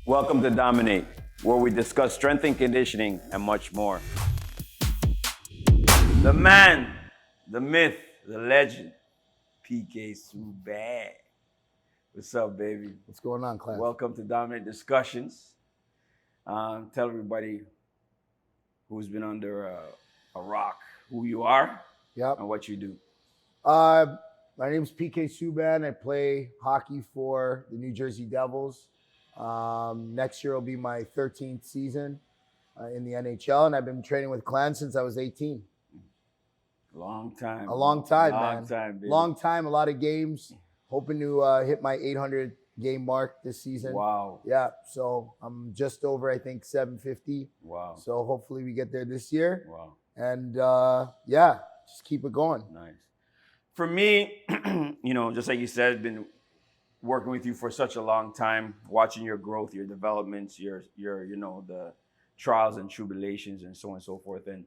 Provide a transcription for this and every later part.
Welcome to Dominate, where we discuss strength and conditioning and much more. The man, the myth, the legend, PK Subban. What's up, baby? What's going on, Clance? Welcome to Dominate Discussions. Tell everybody who's been under a rock who you are and what you do. My name's PK Subban. I play hockey for the New Jersey Devils. Next year will be my 13th season in the NHL, and I've been training with Clance since I was 18. Long time. A long time, man. Long time, baby. Long time, a lot of games. Hoping to hit my 800 game mark this season. Wow. Yeah, so I'm just over, I think, 750. Wow. So hopefully we get there this year. Wow. And just keep it going. Nice. For me, just like you said, been working with you for such a long time, watching your growth, your developments, your the trials and tribulations and so on and so forth. And,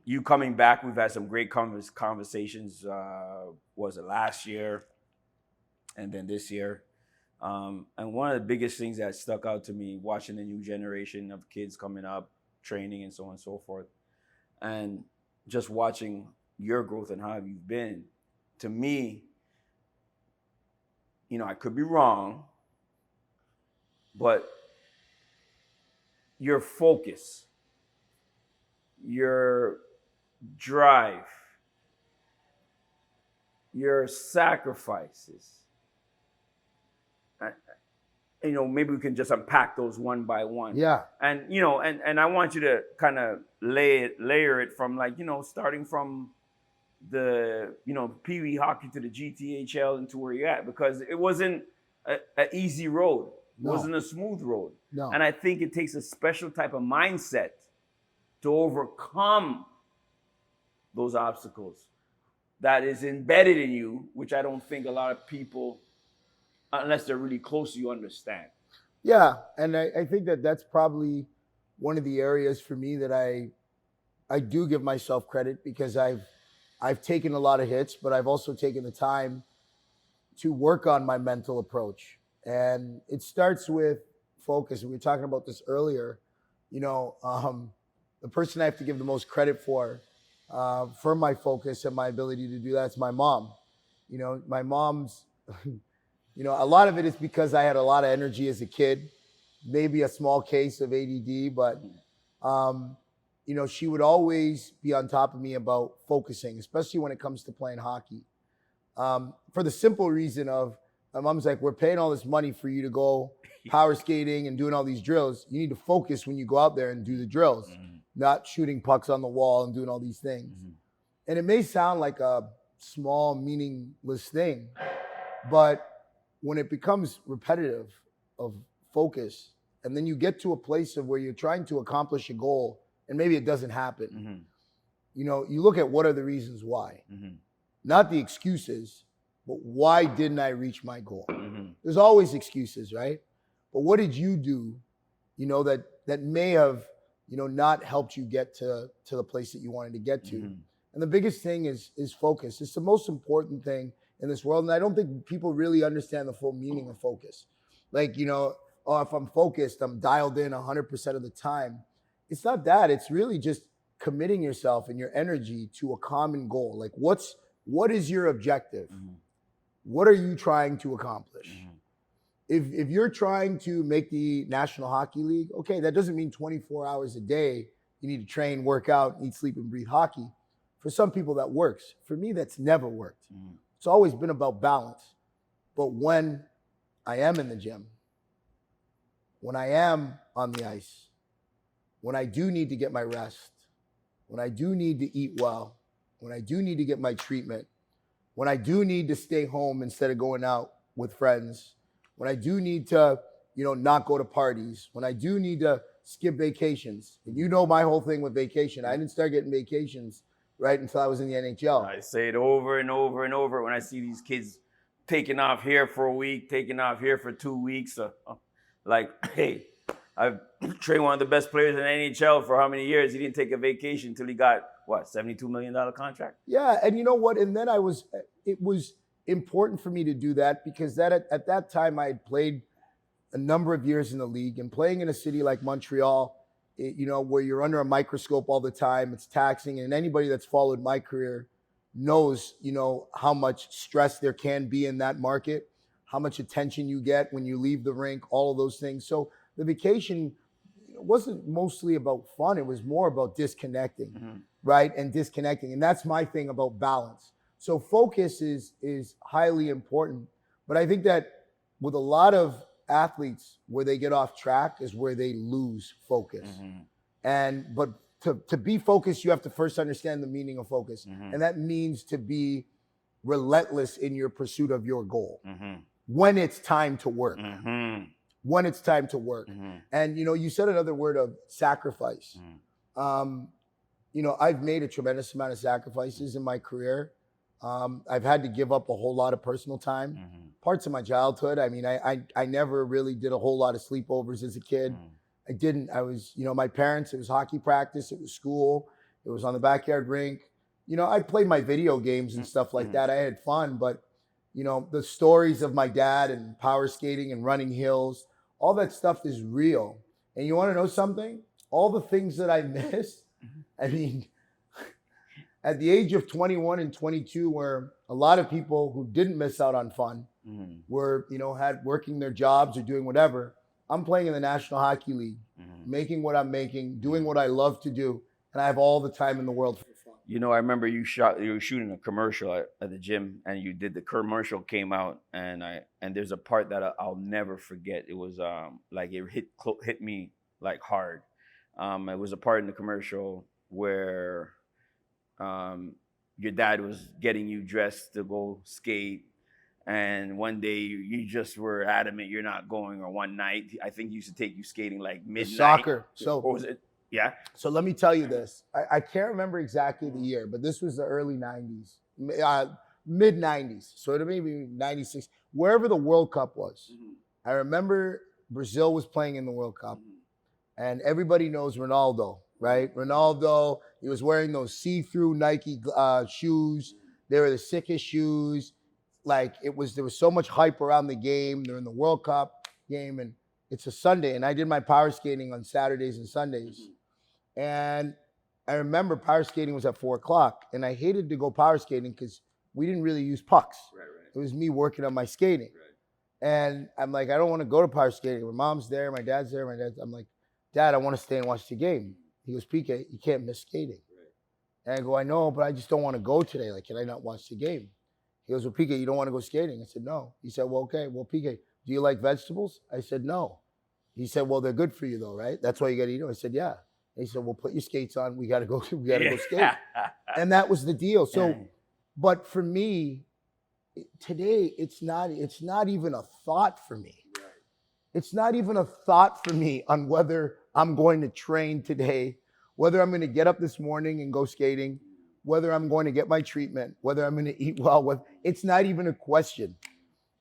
you coming back, we've had some great conversations, was it last year and then this year. And one of the biggest things that stuck out to me, watching the new generation of kids coming up, training and so on and so forth, and just watching your growth and how you've been, to me, I could be wrong, but your focus, your drive, your sacrifices, maybe we can just unpack those one by one. Yeah. And, and I want you to kind of layer it from starting from the, Pee Wee hockey to the GTHL and to where you're at, because it wasn't an easy road. It wasn't a smooth road. No. And I think it takes a special type of mindset to overcome those obstacles that is embedded in you, which I don't think a lot of people, unless they're really close to you, understand. Yeah, and I think that's probably one of the areas for me that I do give myself credit, because I've taken a lot of hits, but I've also taken the time to work on my mental approach. And it starts with focus. We were talking about this earlier. The person I have to give the most credit for my focus and my ability to do that is my mom. My mom's, a lot of it is because I had a lot of energy as a kid, maybe a small case of ADD, but she would always be on top of me about focusing, especially when it comes to playing hockey. For the simple reason of, my mom's like, we're paying all this money for you to go power skating and doing all these drills. You need to focus when you go out there and do the drills, not shooting pucks on the wall and doing all these things. And it may sound like a small, meaningless thing, but when it becomes repetitive of focus, and then you get to a place of where you're trying to accomplish a goal, and maybe it doesn't happen. You look at what are the reasons why. Not the excuses, but why didn't I reach my goal? There's always excuses, right? But what did you do, that may have, not helped you get to the place that you wanted to get to? And the biggest thing is focus. It's the most important thing in this world. And I don't think people really understand the full meaning of focus. Like, if I'm focused, I'm dialed in 100% of the time. It's not that. It's really just committing yourself and your energy to a common goal. Like, what is your objective? What are you trying to accomplish? If you're trying to make the National Hockey League, okay, that doesn't mean 24 hours a day you need to train, work out, eat, sleep, and breathe hockey. For some people that works. For me, that's never worked. It's always been about balance. But when I am in the gym, when I am on the ice, when I do need to get my rest, when I do need to eat well, when I do need to get my treatment, when I do need to stay home instead of going out with friends, when I do need to, not go to parties, when I do need to skip vacations. And my whole thing with vacation. I didn't start getting vacations right until I was in the NHL. I say it over and over and over when I see these kids taking off here for a week, taking off here for 2 weeks. Hey, I've trained one of the best players in the NHL for how many years? He didn't take a vacation until he got, $72 million contract? Yeah, and you know what? And then it was important for me to do that because at that time I had played a number of years in the league and playing in a city like Montreal, where you're under a microscope all the time, it's taxing. And anybody that's followed my career knows, how much stress there can be in that market, how much attention you get when you leave the rink, all of those things. So the vacation wasn't mostly about fun. It was more about disconnecting, right? And disconnecting. And that's my thing about balance. So focus is highly important. But I think that with a lot of athletes, where they get off track is where they lose focus. But to be focused, you have to first understand the meaning of focus. And that means to be relentless in your pursuit of your goal when it's time to work. When it's time to work. And, you said another word of sacrifice. I've made a tremendous amount of sacrifices in my career. I've had to give up a whole lot of personal time. Parts of my childhood. I mean, I never really did a whole lot of sleepovers as a kid. I didn't. I was, my parents, it was hockey practice, it was school, it was on the backyard rink. I played my video games and stuff like that. I had fun, but, the stories of my dad and power skating and running hills, all that stuff is real. And you want to know something? All the things that I missed, I mean, at the age of 21 and 22, where a lot of people who didn't miss out on fun were, had working their jobs or doing whatever, I'm playing in the National Hockey League, making what I'm making, doing what I love to do, and I have all the time in the world for fun. I remember you were shooting a commercial at the gym, and you did the commercial came out, and there's a part that I'll never forget. It was like it hit me like hard. It was a part in the commercial where your dad was getting you dressed to go skate, and one day you just were adamant you're not going, or one night I think he used to take you skating like midnight. Soccer. So or was it? Yeah. So let me tell you this. I can't remember exactly the year, but this was the early 90s, mid 90s. So it may be 96, wherever the World Cup was. I remember Brazil was playing in the World Cup, and everybody knows Ronaldo, right? Ronaldo, he was wearing those see-through Nike shoes. They were the sickest shoes. Like there was so much hype around the game. They're in the World Cup game, and it's a Sunday, and I did my power skating on Saturdays and Sundays. And I remember power skating was at 4:00, and I hated to go power skating because we didn't really use pucks. Right. It was me working on my skating. Right. And I'm like, I don't want to go to power skating. My mom's there, my dad's there. I'm like, Dad, I want to stay and watch the game. He goes, PK, you can't miss skating. Right. And I go, I know, but I just don't want to go today. Like, can I not watch the game? He goes, well, PK, you don't want to go skating? I said, no. He said, well, okay. Well, PK, do you like vegetables? I said, no. He said, well, they're good for you though, right? That's why you got to eat them. I said, yeah. And he said, well, put your skates on. We got to go skate. And that was the deal. So, but for me, today, it's not even a thought for me. Right. It's not even a thought for me on whether I'm going to train today, whether I'm going to get up this morning and go skating, whether I'm going to get my treatment, whether I'm going to eat well. It's not even a question.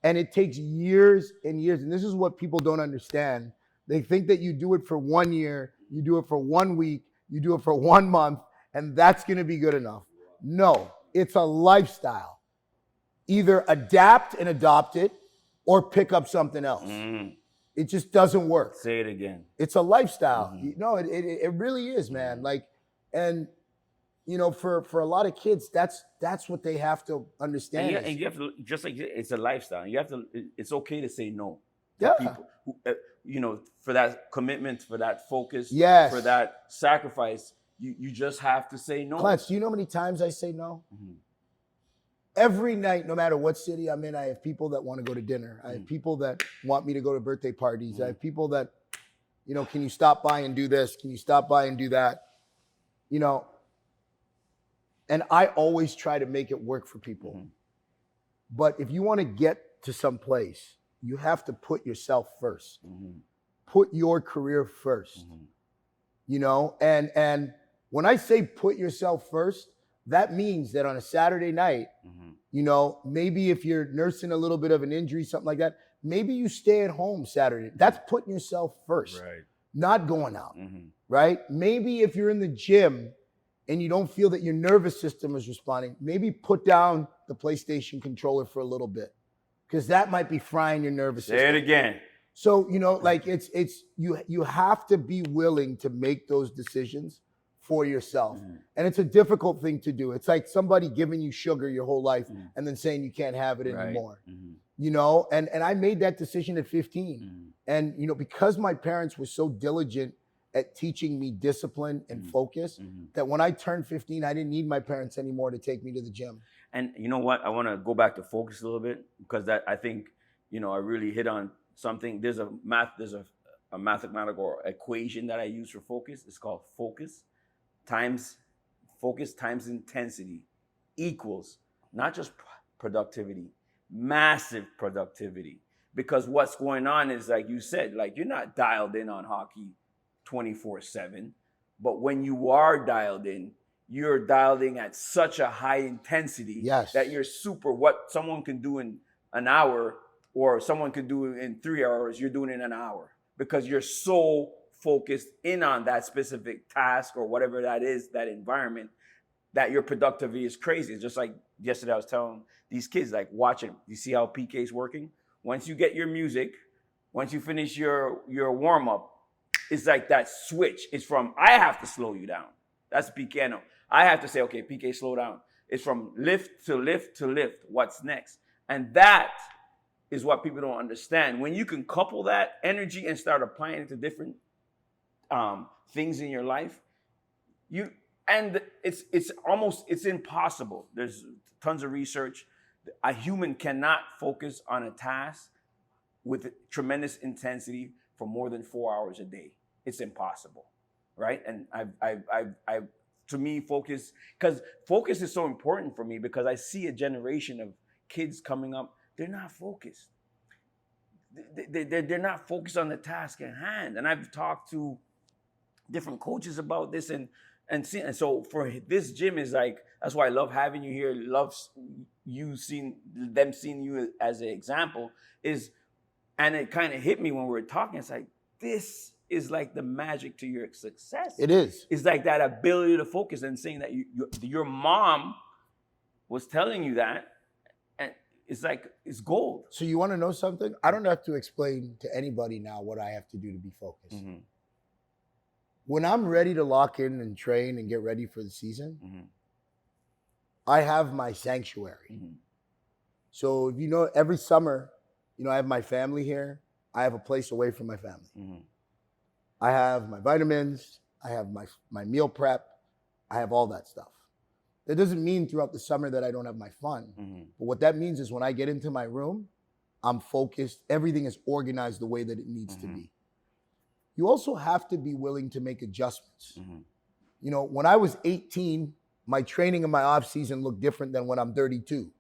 And it takes years and years. And this is what people don't understand. They think that you do it for 1 year, you do it for 1 week, you do it for 1 month, and that's going to be good enough. No, it's a lifestyle. Either adapt and adopt it or pick up something else. It just doesn't work. Say it again. It's a lifestyle. No, it really is, man. Like, and for a lot of kids, that's what they have to understand. And you have to, just like it's a lifestyle. You have to. It's okay to say no. Yeah. People who, for that commitment, for that focus, yes, for that sacrifice, you just have to say no. Clance, do you know how many times I say no? Every night, no matter what city I'm in, I have people that want to go to dinner. I have people that want me to go to birthday parties. I have people that, can you stop by and do this? Can you stop by and do that? And I always try to make it work for people. But if you want to get to some place, you have to put yourself first. Put your career first. And when I say put yourself first, that means that on a Saturday night, maybe if you're nursing a little bit of an injury, something like that, maybe you stay at home Saturday. That's putting yourself first, right? Not going out, right? Maybe if you're in the gym and you don't feel that your nervous system is responding, maybe put down the PlayStation controller for a little bit, because that might be frying your nervous system. Say it again. So, like it's you have to be willing to make those decisions for yourself. And it's a difficult thing to do. It's like somebody giving you sugar your whole life and then saying you can't have it anymore. And I made that decision at 15. And because my parents were so diligent at teaching me discipline and focus, that when I turned 15, I didn't need my parents anymore to take me to the gym. And you know what? I want to go back to focus a little bit, because that, I think, I really hit on something. There's a mathematical equation that I use for focus. It's called focus times intensity equals not just productivity, massive productivity. Because what's going on is, like you said, like, you're not dialed in on hockey 24/7, but when you are dialed in, you're dialed in at such a high intensity that you're what someone can do in an hour or someone can do in 3 hours, you're doing it in an hour, because you're so focused in on that specific task or whatever that is, that environment, that your productivity is crazy. It's just like yesterday I was telling these kids, like, watching, you see how PK is working? Once you get your music, once you finish your warm-up, it's like that switch. It's from, I have to slow you down. That's PK. No. I have to say, okay, PK, slow down. It's from lift to lift to lift. What's next? And that is what people don't understand. When you can couple that energy and start applying it to different things in your life, it's impossible. There's tons of research. A human cannot focus on a task with tremendous intensity for more than 4 hours a day. It's impossible, right? And I've to me, focus is so important for me, because I see a generation of kids coming up. They're not focused. They're not focused on the task at hand. And I've talked to different coaches about this, and so for this gym is like, that's why I love having you here. Loves you seeing you as an example and it kind of hit me when we were talking. It's like, this is like the magic to your success. It is. It's like that ability to focus, and saying that your mom was telling you that, and it's like, it's gold. So you want to know something? I don't have to explain to anybody now what I have to do to be focused. When I'm ready to lock in and train and get ready for the season, I have my sanctuary. So if every summer, I have my family here. I have a place away from my family. I have my vitamins. I have my meal prep. I have all that stuff. That doesn't mean throughout the summer that I don't have my fun. But what that means is, when I get into my room, I'm focused. Everything is organized the way that it needs to be. You also have to be willing to make adjustments. When I was 18, my training in my off season looked different than when I'm 32.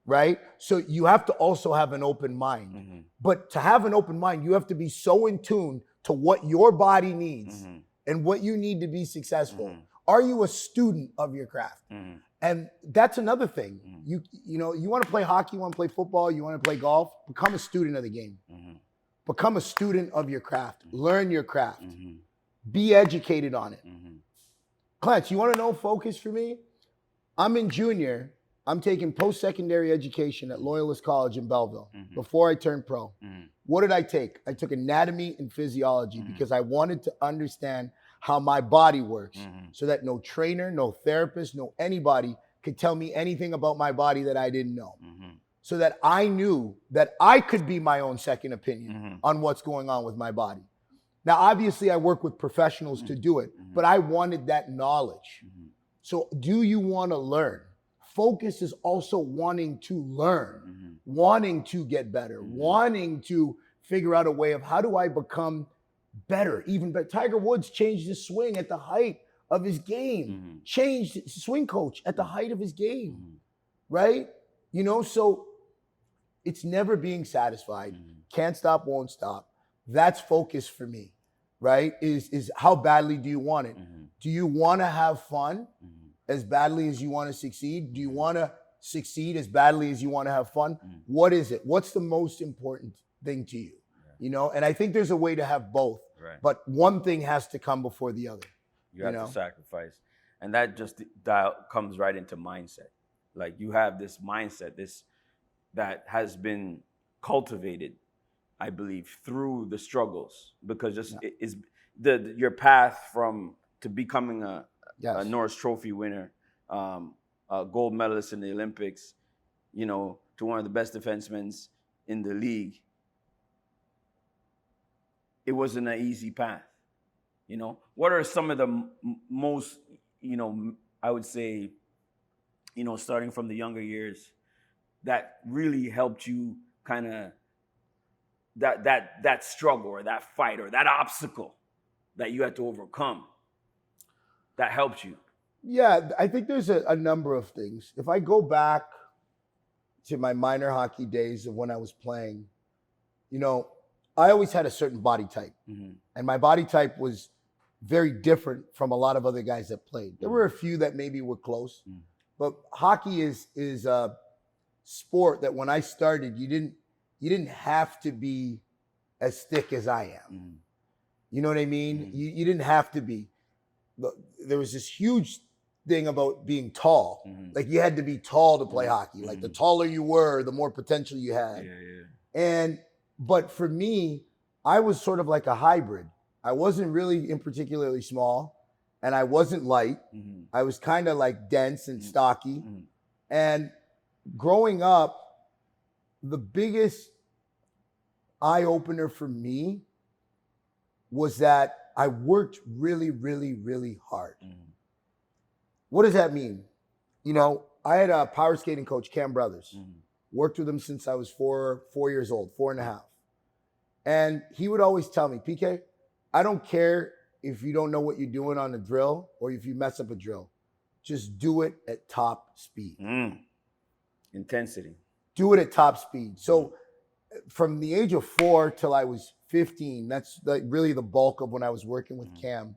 Right? So you have to also have an open mind. But to have an open mind, you have to be so in tune to what your body needs and what you need to be successful. Are you a student of your craft? And that's another thing. You want to play hockey, you want to play football, you want to play golf, become a student of the game. Become a student of your craft. Learn your craft. Be educated on it. Clance, you want to know focus for me? I'm in junior. I'm taking post-secondary education at Loyalist College in Belleville before I turned pro. What did I take? I took anatomy and physiology because I wanted to understand how my body works, so that no trainer, no therapist, no anybody could tell me anything about my body that I didn't know. So that I knew that I could be my own second opinion on what's going on with my body. Now, obviously, I work with professionals to do it, but I wanted that knowledge. So do you want to learn? Focus is also wanting to learn, wanting to get better, wanting to figure out a way of, how do I become better, even better. Tiger Woods changed his swing at the height of his game, changed his swing coach at the height of his game, right? So it's never being satisfied. Can't stop, won't stop. That's focus for me, right? Is how badly do you want it? Do you want to have fun as badly as you want to succeed? Do you want to succeed as badly as you want to have fun? What is it? What's the most important thing to you? And I think there's a way to have both, but one thing has to come before the other. You have to sacrifice. And that just comes right into mindset. Like, you have this mindset, that has been cultivated I believe, through the struggles, because just it is your path to becoming a Yes. Norris Trophy winner, a gold medalist in the Olympics, to one of the best defensemen in the league. It wasn't an easy path. What are some of the most, I would say, starting from the younger years, that really helped you kind of that struggle or that fight or that obstacle that you had to overcome that helped you? Yeah, I think there's a number of things. If I go back to my minor hockey days of when I was playing, I always had a certain body type. Mm-hmm. And my body type was very different from a lot of other guys that played. There were a few that maybe were close, but hockey is a sport that when I started, you didn't have to be as thick as I am. Mm-hmm. You know what I mean? Mm-hmm. You didn't have to be. There was this huge thing about being tall. Mm-hmm. Like you had to be tall to play hockey. Like Mm-hmm. the taller you were, the more potential you had. Yeah. But for me, I was sort of like a hybrid. I wasn't really in particularly small, and I wasn't light. Mm-hmm. I was kind of like dense and stocky. Mm-hmm. And growing up, the biggest eye opener for me was that I worked really, really, really hard. Mm-hmm. What does that mean? I had a power skating coach, Cam Brothers. Mm-hmm. Worked with him since I was 4 years old, 4.5. And he would always tell me, PK, I don't care if you don't know what you're doing on a drill or if you mess up a drill. Just do it at top speed. Intensity. Do it at top speed. So from the age of 4 till I was 15, that's really the bulk of when I was working with Cam.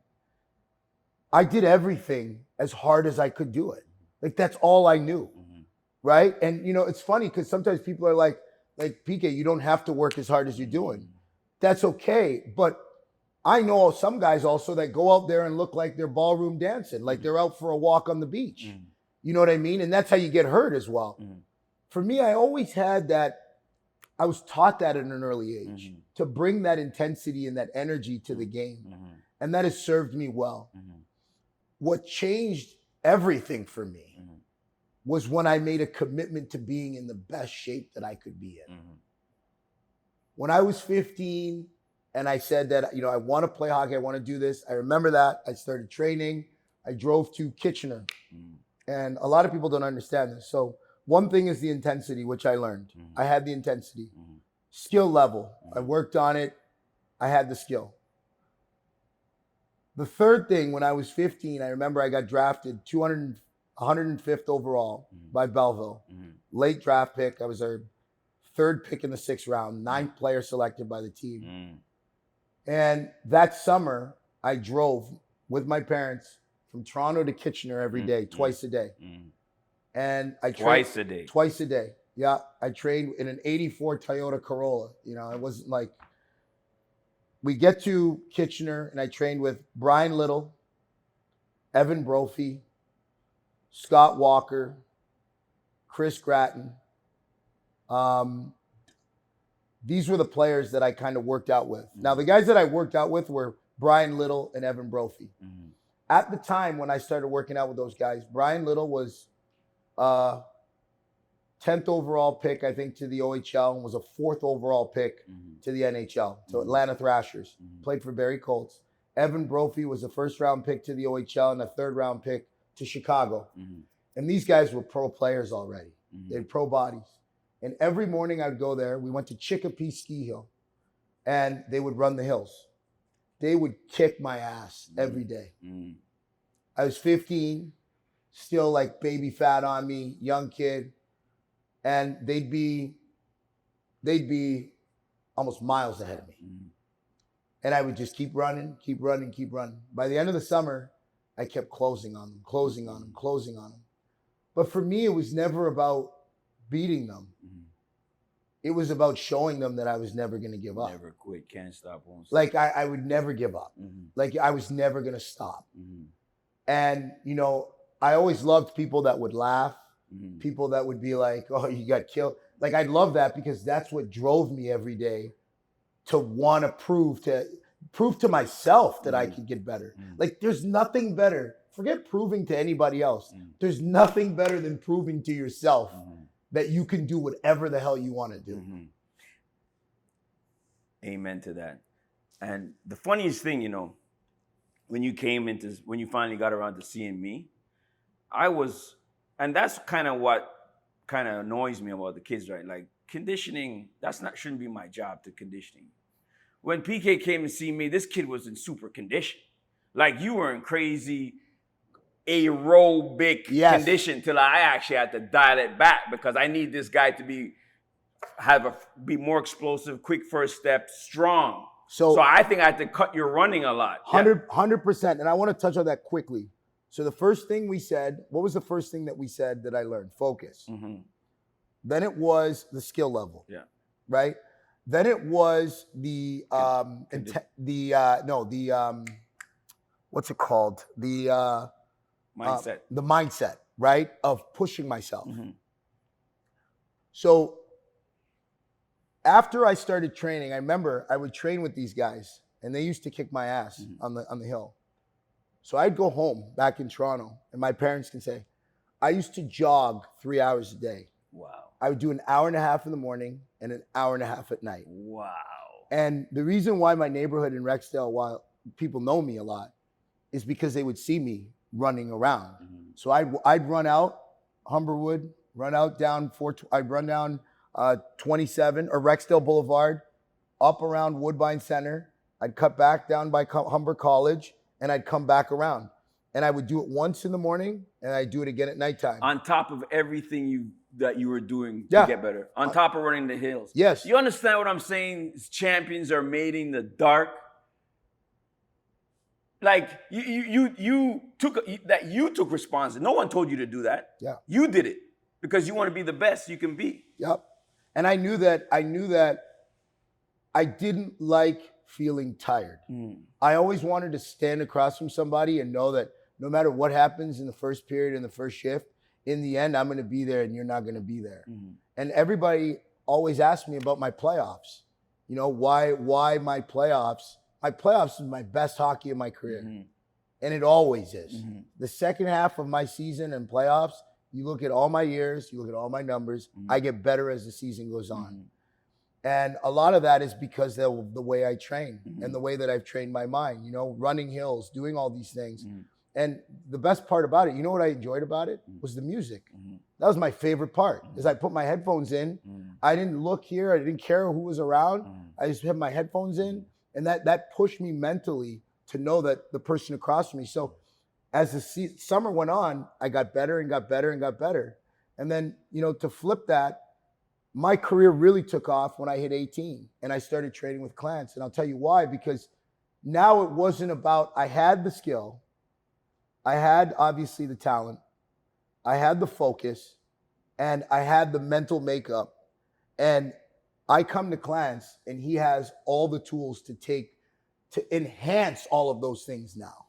I did everything as hard as I could do it. Like that's all I knew. Right? And it's funny because sometimes people are like PK, you don't have to work as hard as you're doing. That's okay. But I know some guys also that go out there and look like they're ballroom dancing, like they're out for a walk on the beach. You know what I mean? And that's how you get hurt as well. For me, I always had that. I was taught that at an early age to bring that intensity and that energy to the game. And that has served me well. What changed everything for me was when I made a commitment to being in the best shape that I could be in. When I was 15 and I said that, I want to play hockey, I want to do this, I remember that. I started training. I drove to Kitchener. And a lot of people don't understand this. So one thing is the intensity, which I learned. I had the intensity. Skill level. I worked on it. I had the skill. The third thing, when I was 15, I remember I got drafted 105th overall by Belleville. Late draft pick. I was their third pick in the 6th round, 9th player selected by the team. And that summer, I drove with my parents from Toronto to Kitchener every day, twice a day. And I trained twice a day. Yeah, I trained in an 84 Toyota Corolla. It wasn't like, we get to Kitchener and I trained with Brian Little, Evan Brophy, Scott Walker, Chris Gratton. These were the players that I kind of worked out with. Now, the guys that I worked out with were Brian Little and Evan Brophy. At the time when I started working out with those guys, Brian Little was 10th overall pick, I think, to the OHL, and was a 4th overall pick to the NHL, to Atlanta Thrashers. Played for Barrie Colts. Evan Brophy was a 1st round pick to the OHL and a 3rd round pick to Chicago. And these guys were pro players already. They had pro bodies. And every morning I'd go there. We went to Chicopee Ski Hill, and they would run the hills. They would kick my ass every day. I was 15, still like baby fat on me, young kid. And they'd be almost miles ahead of me. And I would just keep running. By the end of the summer, I kept closing on them. But for me, it was never about beating them. It was about showing them that I was never going to give up. Never quit, can't stop, won't stop. Like I would never give up. Like I was never going to stop. And, I always loved people that would laugh. People that would be like, oh, you got killed. Like, I'd love that because that's what drove me every day to want to prove to myself that I could get better. Like there's nothing better. Forget proving to anybody else. There's nothing better than proving to yourself that you can do whatever the hell you want to do. Amen to that. And the funniest thing, you know, when you finally got around to seeing me, and that's kind of what kind of annoys me about the kids, right? Like conditioning, shouldn't be my job to conditioning. When PK came to see me, this kid was in super condition. Like you were in crazy aerobic condition till I actually had to dial it back because I need this guy to be more explosive, quick first step, strong. So I think I had to cut your running a lot. 100%. And I want to touch on that quickly. So the first thing we said, what was the first thing that we said that I learned? Focus. Then it was the skill level. Yeah. Right? Then it was what's it called? The mindset. The mindset, right? Of pushing myself. So after I started training, I remember I would train with these guys and they used to kick my ass on the hill. So I'd go home back in Toronto and my parents can say, I used to jog 3 hours a day. Wow. I would do an hour and a half in the morning and an hour and a half at night. Wow. And the reason why my neighborhood in Rexdale, while people know me a lot, is because they would see me running around. So I'd run out Humberwood, run out down I'd run down 27 or Rexdale Boulevard, up around Woodbine Center. I'd cut back down by Humber College and I'd come back around. And I would do it once in the morning and I'd do it again at nighttime. On top of everything that you were doing to get better. On top of running the hills. Yes. You understand what I'm saying? Champions are made in the dark. Like you took responsibility. No one told you to do that. Yeah. You did it because you want to be the best you can be. Yep. And I knew that I didn't like feeling tired. I always wanted to stand across from somebody and know that no matter what happens in the first period, in the first shift, in the end, I'm going to be there and you're not going to be there. And everybody always asked me about my playoffs. You know, why my playoffs? My playoffs is my best hockey of my career. And it always is. The second half of my season and playoffs, you look at all my years, you look at all my numbers, I get better as the season goes on. And a lot of that is because of the way I train and the way that I've trained my mind, you know, running hills, doing all these things. And the best part about it, you know what I enjoyed about it? Was the music. That was my favorite part, is I put my headphones in. I didn't look here. I didn't care who was around. I just had my headphones in. And that pushed me mentally to know that the person across from me. So as the summer went on, I got better and got better and got better. And then, you know, to flip that, my career really took off when I hit 18 and I started training with Clance. And I'll tell you why, because now it wasn't about, I had the skill. I had obviously the talent. I had the focus and I had the mental makeup. And I come to Clance and he has all the tools to enhance all of those things now.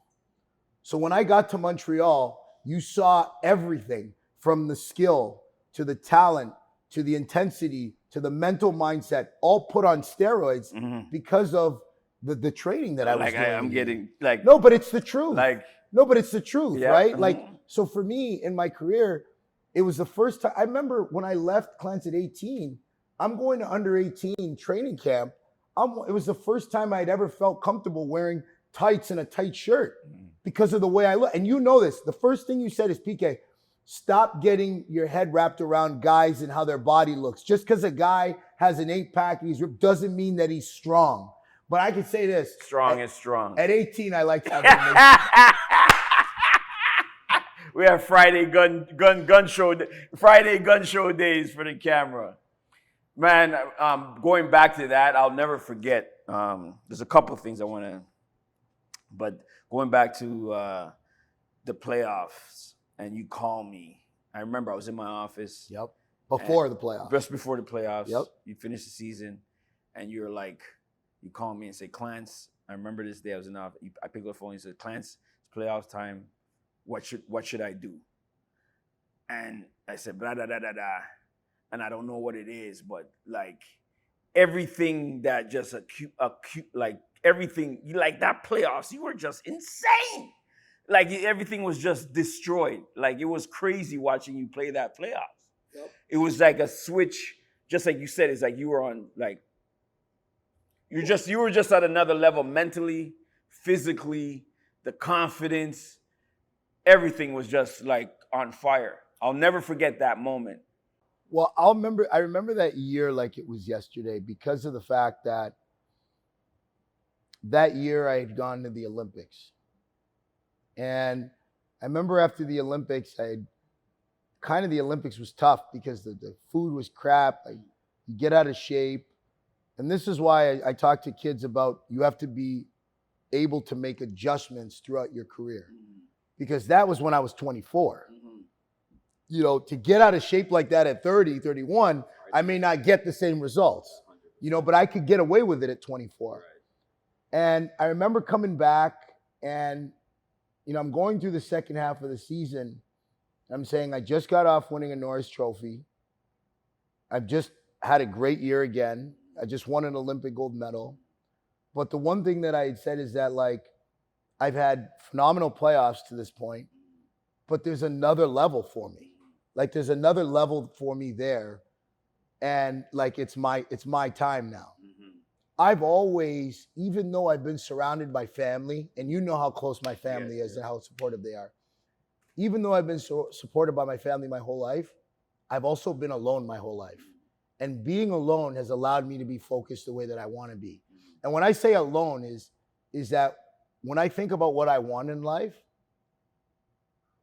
So when I got to Montreal, you saw everything from the skill to the talent to the intensity to the mental mindset, all put on steroids because of the training that I was doing. I'm getting like no, but it's the truth. But it's the truth, right? Like, so for me in my career, it was the first time. I remember when I left Clance at 18. I'm going to under 18 training camp. It was the first time I'd ever felt comfortable wearing tights and a tight shirt because of the way I look. And you know this. The first thing you said is, PK, stop getting your head wrapped around guys and how their body looks. Just because a guy has an 8-pack and he's ripped doesn't mean that he's strong. But I can say this. Strong is strong. At 18, I liked having We have Friday gun show days for the camera. Man, going back to that, I'll never forget. There's a couple of things I want to, but going back to the playoffs, and you call me. I remember I was in my office. Yep. Before the playoffs. Just before the playoffs. Yep. You finished the season, and you're like, you call me and say, Clance, I remember this day I was in the office. I picked up the phone and said, Clance, it's playoffs time. What should I do? And I said, blah, blah, blah, blah, blah. And I don't know what it is, but like, everything that just like everything, like that playoffs, you were just insane. Like everything was just destroyed. Like it was crazy watching you play that playoffs. Yep. It was like a switch, just like you said. It's like you were on like you were just at another level mentally, physically, the confidence, everything was just like on fire. I'll never forget that moment. Well, I remember that year like it was yesterday because of the fact that year I had gone to the Olympics. And I remember after the Olympics, the Olympics was tough because the food was crap. You get out of shape. And this is why I talk to kids about you have to be able to make adjustments throughout your career. Because that was when I was 24. You know, to get out of shape like that at 30, 31, I may not get the same results, you know, but I could get away with it at 24. And I remember coming back and, you know, I'm going through the second half of the season. I'm saying I just got off winning a Norris Trophy. I've just had a great year again. I just won an Olympic gold medal. But the one thing that I had said is that, like, I've had phenomenal playoffs to this point, but there's another level for me. Like, there's another level for me there. And, like, it's my time now. I've always, even though I've been surrounded by family, and you know how close my family is and how supportive they are, even though I've been supported by my family my whole life, I've also been alone my whole life. And being alone has allowed me to be focused the way that I want to be. And when I say alone is that when I think about what I want in life,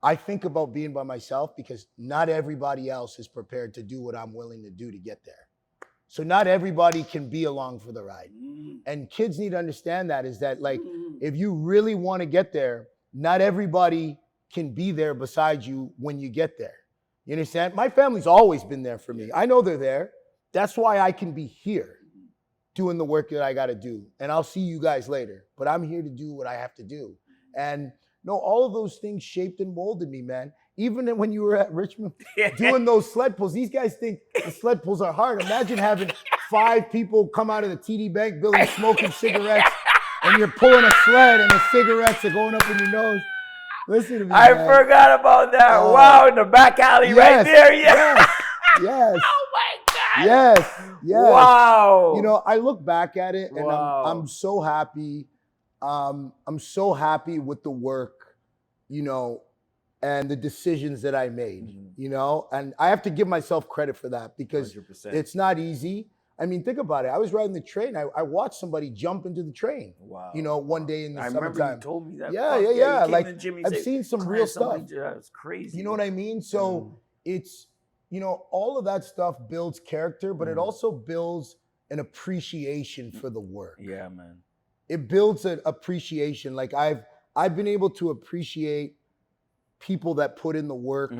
I think about being by myself because not everybody else is prepared to do what I'm willing to do to get there. So not everybody can be along for the ride. And kids need to understand that is that, like, if you really want to get there, not everybody can be there beside you when you get there. You understand? My family's always been there for me. I know they're there. That's why I can be here doing the work that I got to do. And I'll see you guys later. But I'm here to do what I have to do. And no, all of those things shaped and molded me, man. Even when you were at Richmond doing those sled pulls, these guys think the sled pulls are hard. Imagine having 5 people come out of the TD Bank building smoking cigarettes and you're pulling a sled and the cigarettes are going up in your nose. Listen to me, I man. forgot about that. Wow, in the back alley right there. Yes. Oh my God. Yes. Wow. You know, I look back at it and I'm so happy. I'm so happy with the work, you know, and the decisions that I made, you know, and I have to give myself credit for that because 100%. It's not easy. I mean, think about it. I was riding the train. I watched somebody jump into the train, you know, one day in the summertime. I remember you told me that. Yeah. Like, I've seen some real stuff. It's crazy. You know what I mean? So it's, you know, all of that stuff builds character, but it also builds an appreciation for the work. Yeah, man. It builds an appreciation. Like I've been able to appreciate people that put in the work.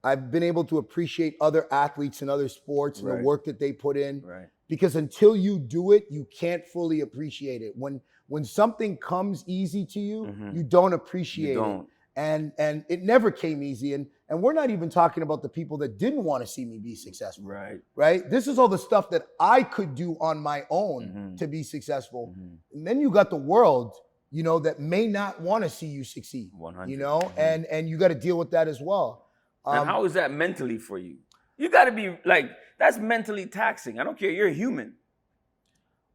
I've been able to appreciate other athletes in other sports and the work that they put in. Because until you do it, you can't fully appreciate it. When something comes easy to you, you don't appreciate it. And it never came easy. And we're not even talking about the people that didn't want to see me be successful. Right? This is all the stuff that I could do on my own to be successful. And then you got the world, you know, that may not want to see you succeed. 100. You know, and you got to deal with that as well. And how is that mentally for you? You got to be like, that's mentally taxing. I don't care. You're a human.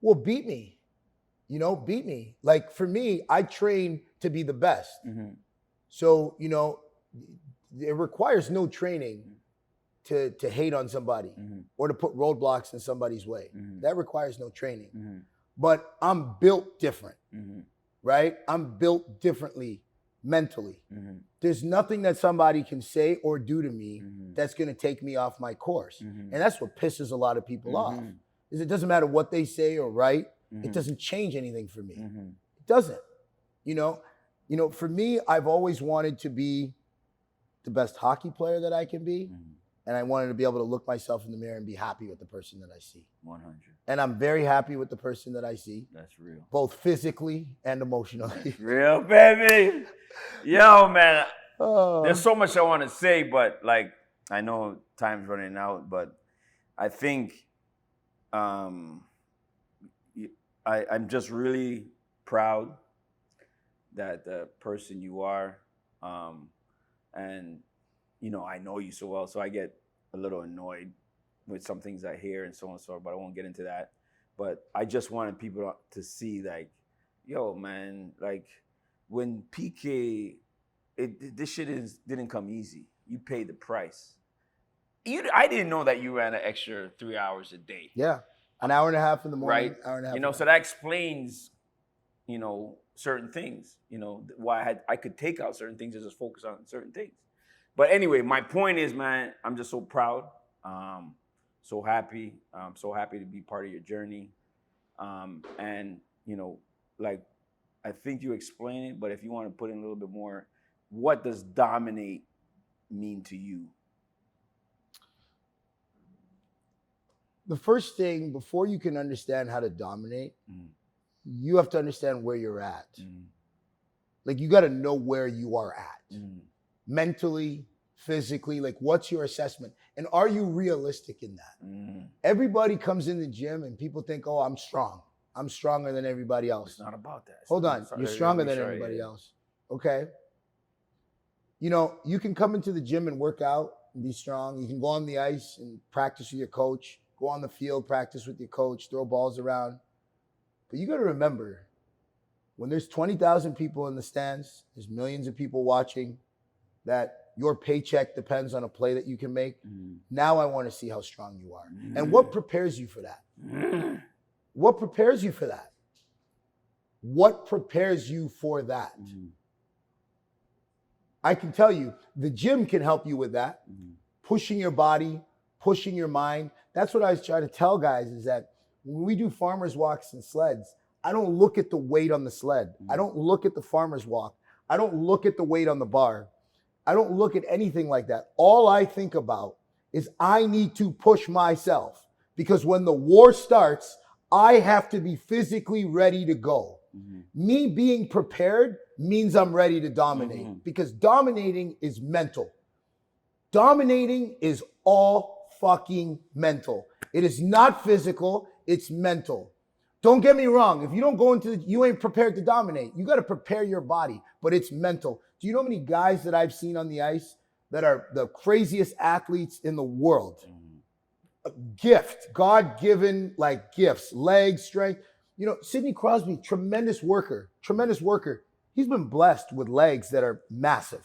Well, beat me. You know, beat me. Like for me, I train to be the best. So, you know, it requires no training to hate on somebody or to put roadblocks in somebody's way. That requires no training. But I'm built different, right? I'm built differently mentally. There's nothing that somebody can say or do to me that's going to take me off my course. And that's what pisses a lot of people off. Is it doesn't matter what they say or write. It doesn't change anything for me. It doesn't. You know, for me, I've always wanted to be the best hockey player that I can be. And I wanted to be able to look myself in the mirror and be happy with the person that I see. 100. And I'm very happy with the person that I see. That's real. Both physically and emotionally. Real, baby. Yo, man. There's so much I want to say, but like, I know time's running out, but I think I'm just really proud that the person you are, and I know you so well, so I get a little annoyed with some things I hear and so on and so on, but I won't get into that. But I just wanted people to see, like, yo, man, like, when PK, this shit didn't come easy. You paid the price. I didn't know that you ran an extra 3 hours a day. Yeah, an hour and a half in the morning, right? hour and a half. So that explains, certain things. Why I could take out certain things and just focus on certain things. But anyway, my point is, man, I'm just so proud, so happy, so happy to be part of your journey, and like, I think you explained it, but if you want to put in a little bit more, what does dominate mean to you? The first thing, before you can understand how to dominate, you have to understand where you're at. Like, you got to know where you are at. Mentally, physically, like, what's your assessment? And are you realistic in that? Everybody comes in the gym and people think, oh, I'm strong. I'm stronger than everybody else. It's not about that. Hold on. You're stronger than everybody else. Okay. You can come into the gym and work out and be strong. You can go on the ice and practice with your coach. Go on the field, practice with your coach, throw balls around. But you got to remember, when there's 20,000 people in the stands, there's millions of people watching, that your paycheck depends on a play that you can make. Now I want to see how strong you are. And what prepares you for that? What prepares you for that? What prepares you for that? I can tell you, the gym can help you with that. Pushing your body, pushing your mind. That's what I was trying to tell guys, is that when we do farmer's walks and sleds, I don't look at the weight on the sled. I don't look at the farmer's walk. I don't look at the weight on the bar. I don't look at anything like that. All I think about is I need to push myself, because when the war starts, I have to be physically ready to go. Me being prepared means I'm ready to dominate, because dominating is mental. Dominating is all fucking mental. It is not physical, it's mental. Don't get me wrong. If you don't go you ain't prepared to dominate. You got to prepare your body, but it's mental. Do you know how many guys that I've seen on the ice that are the craziest athletes in the world? A gift, God-given, like, gifts, legs, strength. Sidney Crosby, tremendous worker. He's been blessed with legs that are massive.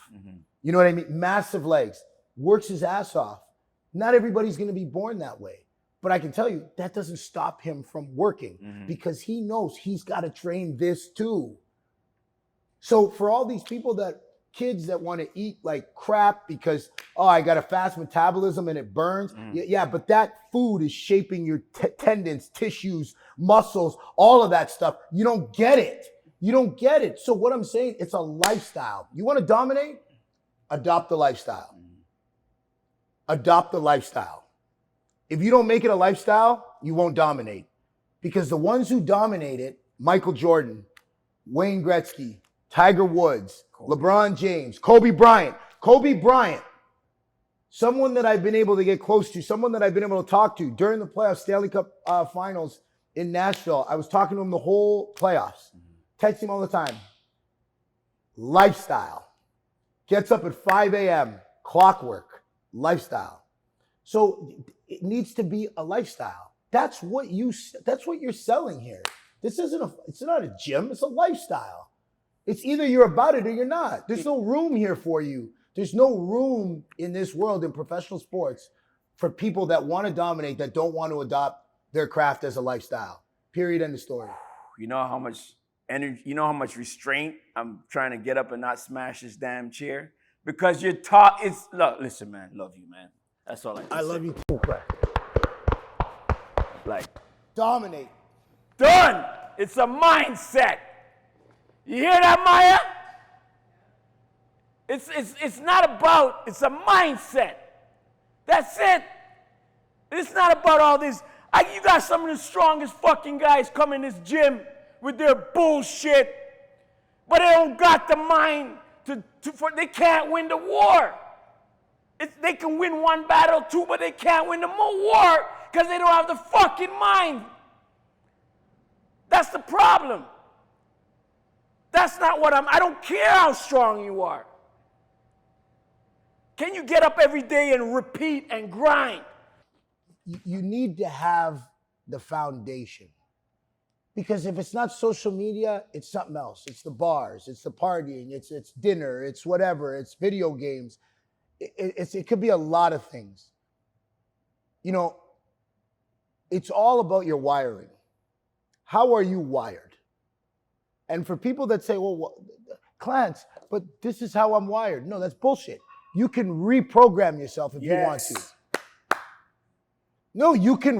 You know what I mean? Massive legs. Works his ass off. Not everybody's going to be born that way. But I can tell you, that doesn't stop him from working, because he knows he's got to train this too. So for all these kids that want to eat like crap because, oh, I got a fast metabolism and it burns. Yeah, but that food is shaping your tendons, tissues, muscles, all of that stuff. You don't get it. So what I'm saying, it's a lifestyle. You want to dominate? Adopt the lifestyle. Adopt the lifestyle. If you don't make it a lifestyle, you won't dominate. Because the ones who dominate it, Michael Jordan, Wayne Gretzky, Tiger Woods, LeBron James, Kobe Bryant, someone that I've been able to get close to, someone that I've been able to talk to during the playoffs, Stanley Cup finals in Nashville. I was talking to him the whole playoffs, texting him all the time. Lifestyle. Gets up at 5 a.m., clockwork, lifestyle. So it needs to be a lifestyle. That's what you're selling here. It's not a gym, it's a lifestyle. It's either you're about it or you're not. There's no room here for you. There's no room in this world in professional sports for people that want to dominate, that don't want to adopt their craft as a lifestyle. Period. End of story. You know how much energy, how much restraint I'm trying to get up and not smash this damn chair? Because you're taught, listen, man, love you, man. That's all I love you too, Craig. Like, dominate. Done. It's a mindset. You hear that, Maya? It's not about, it's a mindset. That's it. It's not about all this. You got some of the strongest fucking guys come in this gym with their bullshit, but they don't got the mind they can't win the war. They can win one battle, two, but they can't win the war Because they don't have the fucking mind. That's the problem. That's not what I don't care how strong you are. Can you get up every day and repeat and grind? You need to have the foundation. Because if it's not social media, it's something else. It's the bars, it's the partying, it's dinner, it's whatever, it's video games. It could be a lot of things. You know, it's all about your wiring. How are you wired? And for people that say, well, Clance, but this is how I'm wired. No, that's bullshit. You can reprogram yourself if you want to. No, you can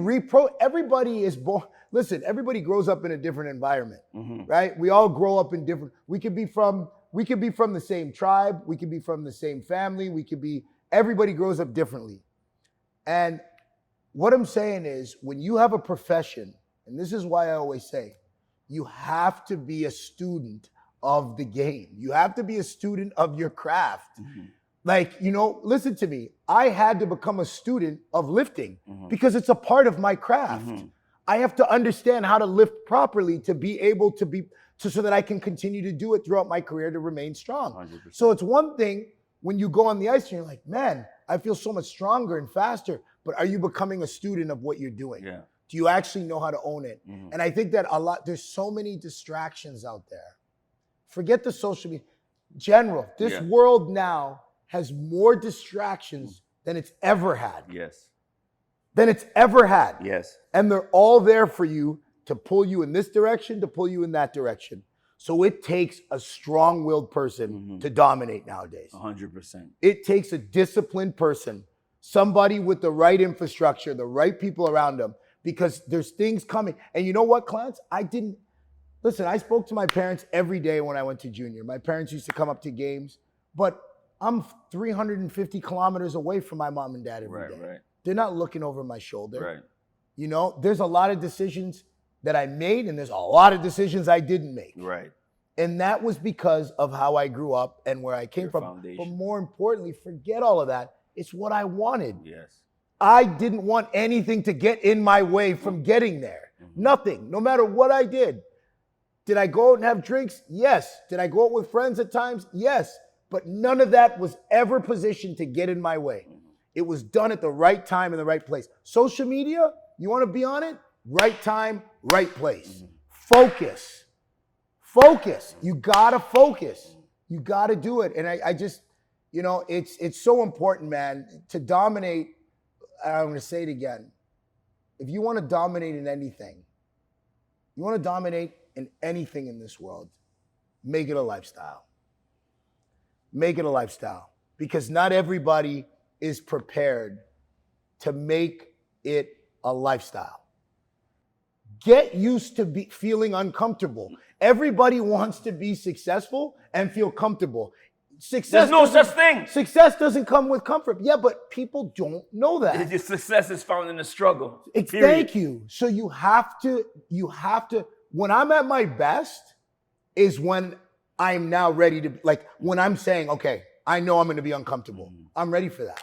everybody is born. Listen, everybody grows up in a different environment, right? We all grow up in different, we could be from the same tribe, we could be from the same family, everybody grows up differently. And what I'm saying is, when you have a profession, and this is why I always say, you have to be a student of the game. You have to be a student of your craft. Like, you know, listen to me. I had to become a student of lifting because it's a part of my craft. I have to understand how to lift properly to be able to so that I can continue to do it throughout my career to remain strong. 100%. So it's one thing when you go on the ice and you're like, man, I feel so much stronger and faster, but are you becoming a student of what you're doing? Yeah. Do you actually know how to own it? And I think that there's so many distractions out there. Forget the social media. This world now has more distractions than it's ever had. Than it's ever had. And they're all there for you to pull you in this direction, to pull you in that direction. So it takes a strong-willed person to dominate nowadays. 100%. It takes a disciplined person, somebody with the right infrastructure, the right people around them, because there's things coming. And you know what, Clance? I spoke to my parents every day when I went to junior. My parents used to come up to games, but I'm 350 kilometers away from my mom and dad every day. Right. They're not looking over my shoulder. Right. You know, there's a lot of decisions that I made, and there's a lot of decisions I didn't make. Right. And that was because of how I grew up and where I came from. Foundation. But more importantly, forget all of that. It's what I wanted. Yes. I didn't want anything to get in my way from getting there. Nothing, no matter what I did. Did I go out and have drinks? Yes. Did I go out with friends at times? Yes. But none of that was ever positioned to get in my way. It was done at the right time in the right place. Social media, you want to be on it? Right time, right place. Focus. You gotta focus. You gotta do it. And I just, you know, it's so important, man, to dominate. I'm gonna say it again. If you want to dominate in anything, in this world, make it a lifestyle. Make it a lifestyle. Because not everybody is prepared to make it a lifestyle. Get used to feeling uncomfortable. Everybody wants to be successful and feel comfortable. There's no such thing. Success doesn't come with comfort. Yeah, but people don't know that. Success is found in the struggle. Thank you. So you have to, when I'm at my best is when I'm now ready to, like when I'm saying, okay, I know I'm going to be uncomfortable. I'm ready for that.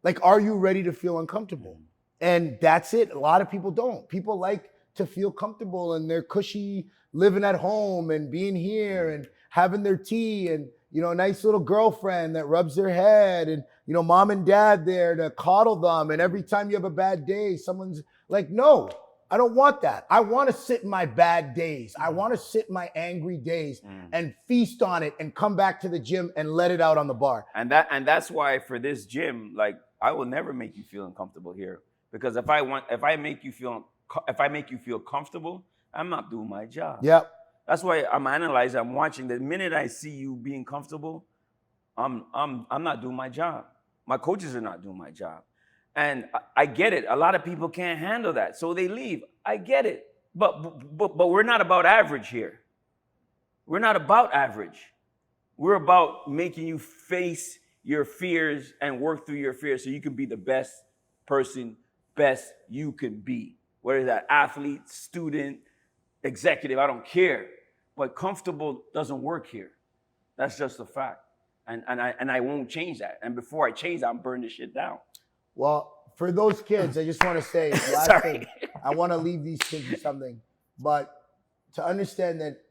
Like, are you ready to feel uncomfortable? And that's it. A lot of people don't. People like to feel comfortable and they're cushy living at home and being here and having their tea and, you know, a nice little girlfriend that rubs their head and, you know, mom and dad there to coddle them. And every time you have a bad day, someone's like, no, I don't want that. I want to sit in my bad days. I want to sit in my angry days and feast on it and come back to the gym and let it out on the bar. And that's why for this gym, like, I will never make you feel uncomfortable here. Because if I make you feel comfortable, I'm not doing my job. Yep. That's why I'm analyzing, I'm watching. The minute I see you being comfortable, I'm not doing my job. My coaches are not doing my job. And I get it. A lot of people can't handle that, so they leave. I get it. But we're not about average here. We're not about average. We're about making you face your fears and work through your fears so you can be the best person, best you can be. Whether that athlete, student, executive, I don't care. But comfortable doesn't work here. That's just a fact. And I won't change that. And before I change that, I'm burning this shit down. Well, for those kids, I just want to say, last Sorry. thing, I want to leave these kids with something. But to understand that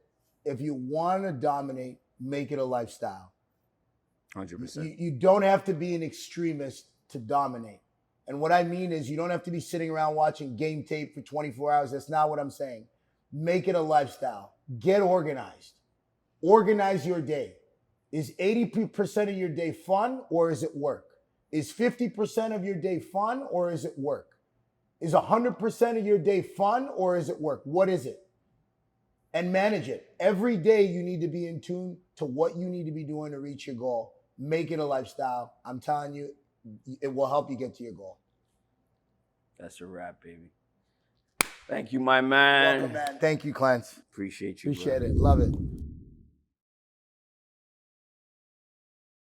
if you want to dominate, make it a lifestyle. 100%. You don't have to be an extremist to dominate. And what I mean is you don't have to be sitting around watching game tape for 24 hours. That's not what I'm saying. Make it a lifestyle. Get organized. Organize your day. Is 80% of your day fun or is it work? Is 50% of your day fun or is it work? Is 100% of your day fun or is it work? What is it? And manage it. Every day you need to be in tune to what you need to be doing to reach your goal. Make it a lifestyle. I'm telling you, it will help you get to your goal. That's a wrap, baby. Thank you, my man. Welcome, man. Thank you, Clance. Appreciate you. Appreciate bro. it. Love it.